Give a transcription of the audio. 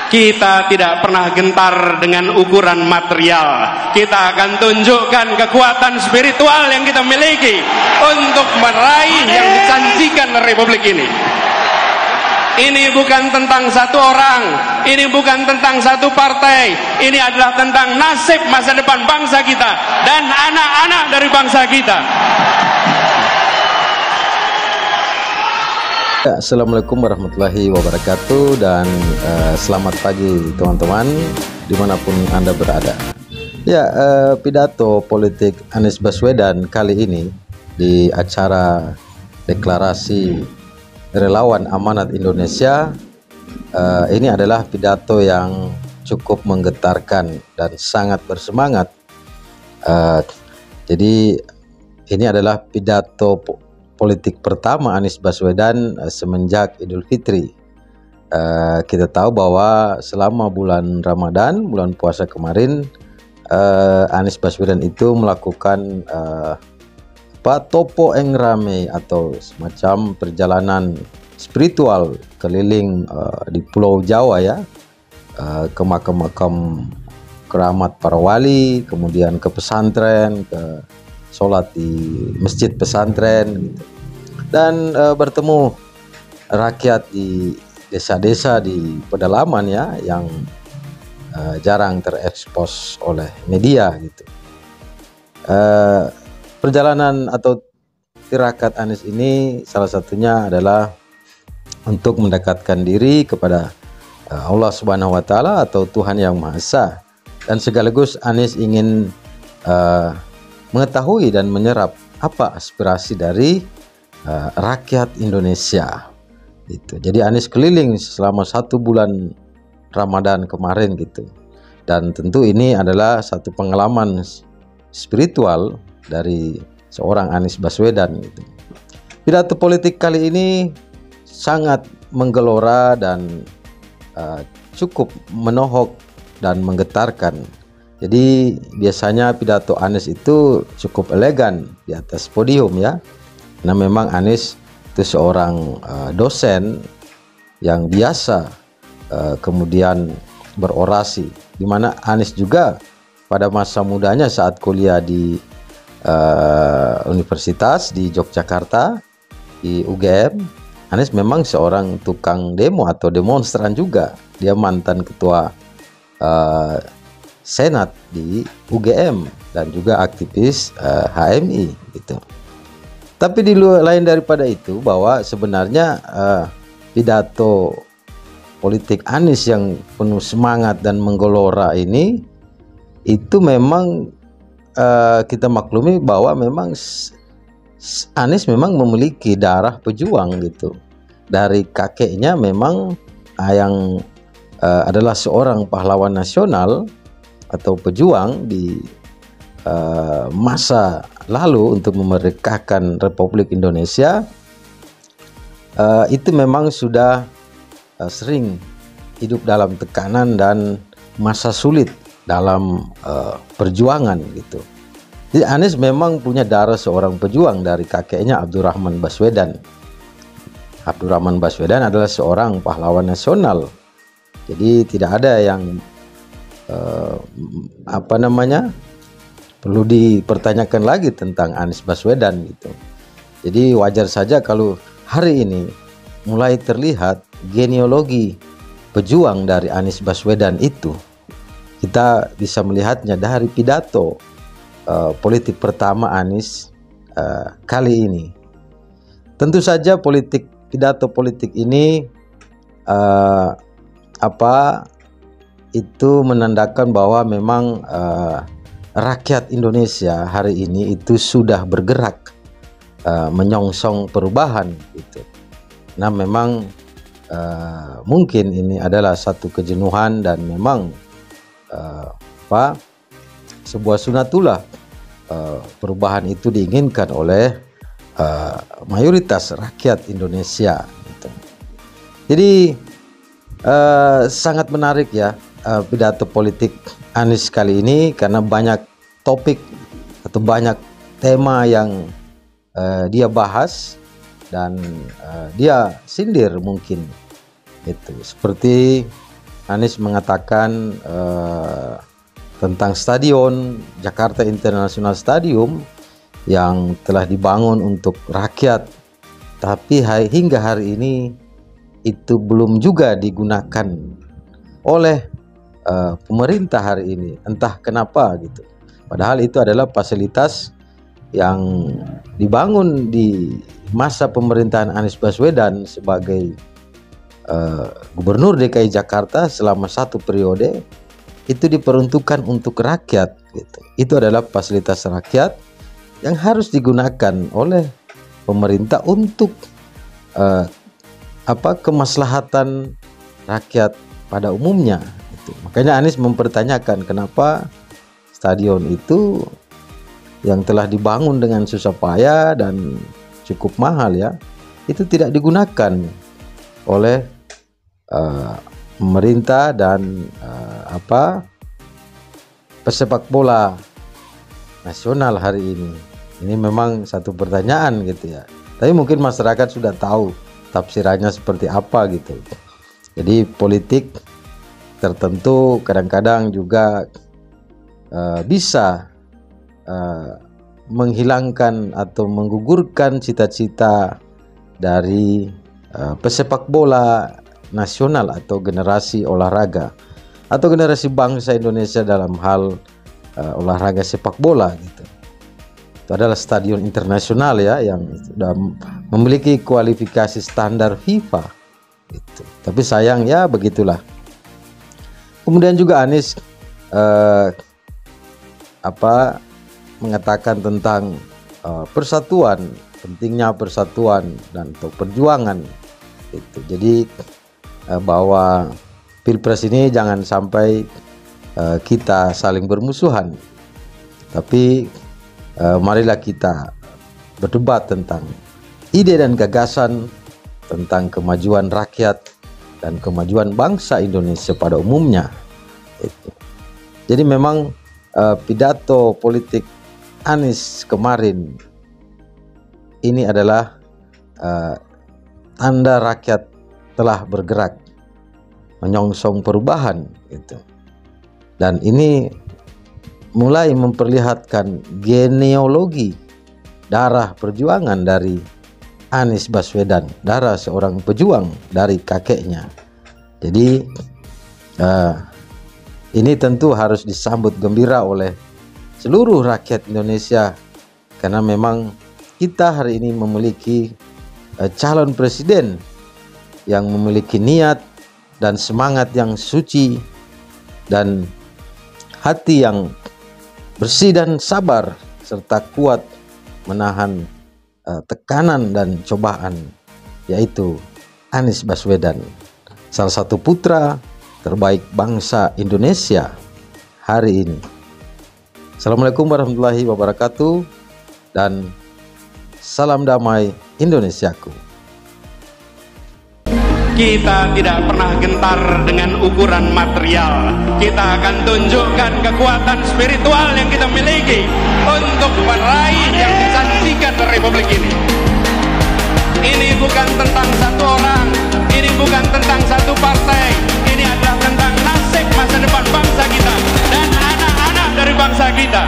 Kita tidak pernah gentar dengan ukuran material. Kita akan tunjukkan kekuatan spiritual yang kita miliki untuk meraih yang dijanjikan Republik ini. Ini bukan tentang satu orang, ini bukan tentang satu partai, ini adalah tentang nasib masa depan bangsa kita dan anak-anak dari bangsa kita. Assalamualaikum warahmatullahi wabarakatuh, dan selamat pagi teman-teman dimanapun Anda berada. Ya, pidato politik Anies Baswedan kali ini di acara deklarasi relawan amanat Indonesia, ini adalah pidato yang cukup menggetarkan dan sangat bersemangat. Jadi ini adalah pidato politik pertama Anies Baswedan semenjak Idul Fitri. Kita tahu bahwa selama bulan Ramadan, bulan puasa kemarin, Anies Baswedan itu melakukan topo eng rame atau semacam perjalanan spiritual keliling di Pulau Jawa ya, ke makam-makam keramat para wali, kemudian ke pesantren, ke sholat di masjid pesantren gitu. Dan bertemu rakyat di desa-desa di pedalaman ya, yang jarang terekspos oleh media gitu. Perjalanan atau tirakat Anies ini salah satunya adalah untuk mendekatkan diri kepada Allah Subhanahu wa Ta'ala atau Tuhan Yang Maha Esa, dan sekaligus Anies ingin mengetahui dan menyerap apa aspirasi dari rakyat Indonesia gitu. Jadi Anies keliling selama 1 bulan Ramadan kemarin gitu, dan tentu ini adalah satu pengalaman spiritual dari seorang Anies Baswedan gitu. Pidato politik kali ini sangat menggelora dan cukup menohok dan menggetarkan. Jadi biasanya pidato Anies itu cukup elegan di atas podium ya. Nah, memang Anies itu seorang dosen yang biasa kemudian berorasi, di mana Anies juga pada masa mudanya saat kuliah di universitas di Yogyakarta, di UGM, Anies memang seorang tukang demo atau demonstran juga. Dia mantan ketua Senat di UGM dan juga aktivis HMI gitu. Tapi di lain daripada itu, bahwa sebenarnya pidato politik Anies yang penuh semangat dan menggelora ini itu memang kita maklumi bahwa memang Anies memang memiliki darah pejuang gitu. Dari kakeknya memang yang adalah seorang pahlawan nasional atau pejuang di masa lalu untuk memerdekakan Republik Indonesia, itu memang sudah sering hidup dalam tekanan dan masa sulit dalam perjuangan gitu. Jadi Anies memang punya darah seorang pejuang dari kakeknya Abdurrahman Baswedan. Abdurrahman Baswedan adalah seorang pahlawan nasional. Jadi tidak ada yang perlu dipertanyakan lagi tentang Anies Baswedan gitu. Jadi wajar saja kalau hari ini mulai terlihat genealogi pejuang dari Anies Baswedan itu. Kita bisa melihatnya dari pidato politik pertama Anies kali ini. Tentu saja pidato politik ini itu menandakan bahwa memang rakyat Indonesia hari ini itu sudah bergerak menyongsong perubahan gitu. Nah, memang mungkin ini adalah satu kejenuhan dan memang sebuah sunatullah perubahan itu diinginkan oleh mayoritas rakyat Indonesia gitu. Jadi sangat menarik ya pidato politik Anies kali ini, karena banyak topik atau banyak tema yang dia bahas dan dia sindir mungkin itu, seperti Anies mengatakan tentang stadion Jakarta International Stadium yang telah dibangun untuk rakyat, tapi hingga hari ini itu belum juga digunakan oleh pemerintah hari ini, entah kenapa gitu. Padahal itu adalah fasilitas yang dibangun di masa pemerintahan Anies Baswedan sebagai Gubernur DKI Jakarta selama 1 periode, itu diperuntukkan untuk rakyat gitu. Itu adalah fasilitas rakyat yang harus digunakan oleh pemerintah untuk kemaslahatan rakyat pada umumnya gitu. Makanya Anies mempertanyakan kenapa stadion itu yang telah dibangun dengan susah payah dan cukup mahal ya, itu tidak digunakan oleh pemerintah dan pesepak bola nasional hari ini. Ini memang satu pertanyaan gitu ya. Tapi mungkin masyarakat sudah tahu tafsirannya seperti apa gitu. Jadi politik tertentu kadang-kadang juga bisa menghilangkan atau menggugurkan cita-cita dari pesepak bola nasional atau generasi olahraga atau generasi bangsa Indonesia dalam hal olahraga sepak bola gitu. Itu adalah stadion internasional ya yang sudah memiliki kualifikasi standar FIFA gitu. Tapi sayang ya begitulah. Kemudian juga Anies mengatakan tentang persatuan, pentingnya persatuan dan untuk perjuangan itu. Jadi bahwa Pilpres ini jangan sampai kita saling bermusuhan, tapi marilah kita berdebat tentang ide dan gagasan tentang kemajuan rakyat dan kemajuan bangsa Indonesia pada umumnya itu. Jadi memang pidato politik Anies kemarin ini adalah tanda rakyat telah bergerak menyongsong perubahan gitu. Dan ini mulai memperlihatkan genealogi darah perjuangan dari Anies Baswedan, darah seorang pejuang dari kakeknya. Jadi ini tentu harus disambut gembira oleh seluruh rakyat Indonesia, karena memang kita hari ini memiliki calon presiden yang memiliki niat dan semangat yang suci dan hati yang bersih dan sabar serta kuat menahan tekanan dan cobaan, yaitu Anies Baswedan, salah satu putra terbaik bangsa Indonesia hari ini. Assalamualaikum warahmatullahi wabarakatuh dan salam damai Indonesiaku. Kita tidak pernah gentar dengan ukuran material. Kita akan tunjukkan kekuatan spiritual yang kita miliki untuk meraih yang dijanjikan Republik ini. Ini bukan tentang satu orang, ini bukan tentang satu partai, ini adalah tentang nasib masa depan bangsa kita dan anak-anak dari bangsa kita.